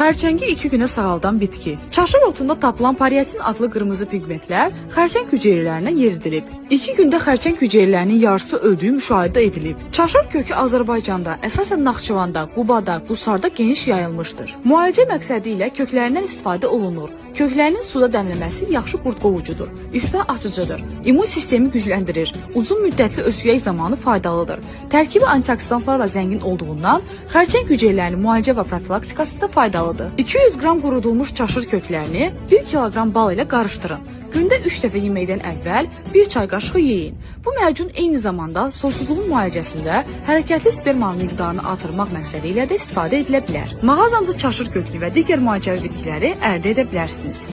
Xərçəngi 2 günə sağaldan bitki. Çaşır otunda tapılan parietin adlı qırmızı pigmentlər xərçəng hüceyrələrinə yeridilib. 2 gündə xərçəng hüceyrələrinin yarısı öldüyü müşahidə edilib. Çaşır kökü Azərbaycanda, əsasən Naxçıvanda, Qubada, Qusarda geniş yayılmışdır. Müalicə məqsədi ilə köklərindən istifadə olunur. Köklərinin suda dəmləməsi yaxşı qurd qovucudur, iştah açıcıdır, immun sistemi gücləndirir, uzun müddətli öskürək zamanı faydalıdır. Tərkibi antioksidantlarla zəngin olduğundan xərçəng hüceyrələrinin müalicə və profilaktikasında faydalıdır. 200 qram qurudulmuş çaşır köklərini 1 kiloqram bal ilə qarışdırın. Gündə 3 dəfə yeməkdən əvvəl 1 çay qaşığı yeyin. Bu macun eyni zamanda susuzluğun müalicəsində hərəkətli spermanın miqdarını artırmaq məqsədi ilə də istifadə edilə bilər. Mağazamızda çaşır kökünü və digər müalicəvi bitkiləri əldə edə bilərsiniz.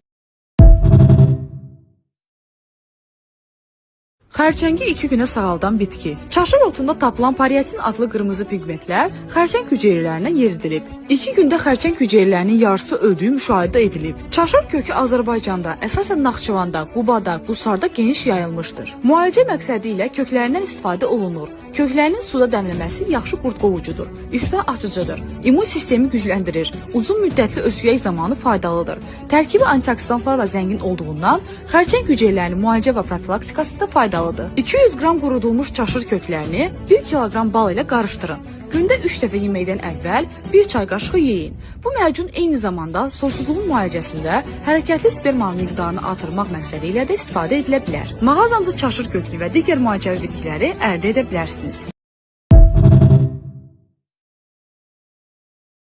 Xərçəngi 2 günə sağaldan bitki. Çaşır otunda tapılan parietin adlı qırmızı pigmentlər xərçəng hüceyrələrinə yeridilib. 2 gündə xərçəng hüceyrələrinin yarısı öldüyü müşahidə edilib. Çaşır kökü Azərbaycanda, əsasən Naxçıvanda, Qubada, Qusarda geniş yayılmışdır. Müalicə məqsədi ilə köklərindən istifadə olunur. Köklərinin suda dəmləməsi yaxşı qurd qovucudur, iştah açıcıdır, immun sistemi gücləndirir, uzun müddətli öskürək zamanı faydalıdır. Tərkibi antioksidantlarla zəngin olduğundan xərçəng hüceyrələrinin müalicə və profilaktikasında faydalıdır. 200 qram qurudulmuş çaşır köklərini 1 kiloqram bal ilə qarışdırın. Gündə 3 dəfə yeməkdən əvvəl 1 çay qaşığı yeyin. Bu macun eyni zamanda susuzluğun müalicəsində hərəkətli spermanın miqdarını artırmaq məqsədi ilə də istifadə edilə bilər. Mağazamızda çaşır kökünü və digər müalicəvi bitkiləri əldə edə bilərsiniz.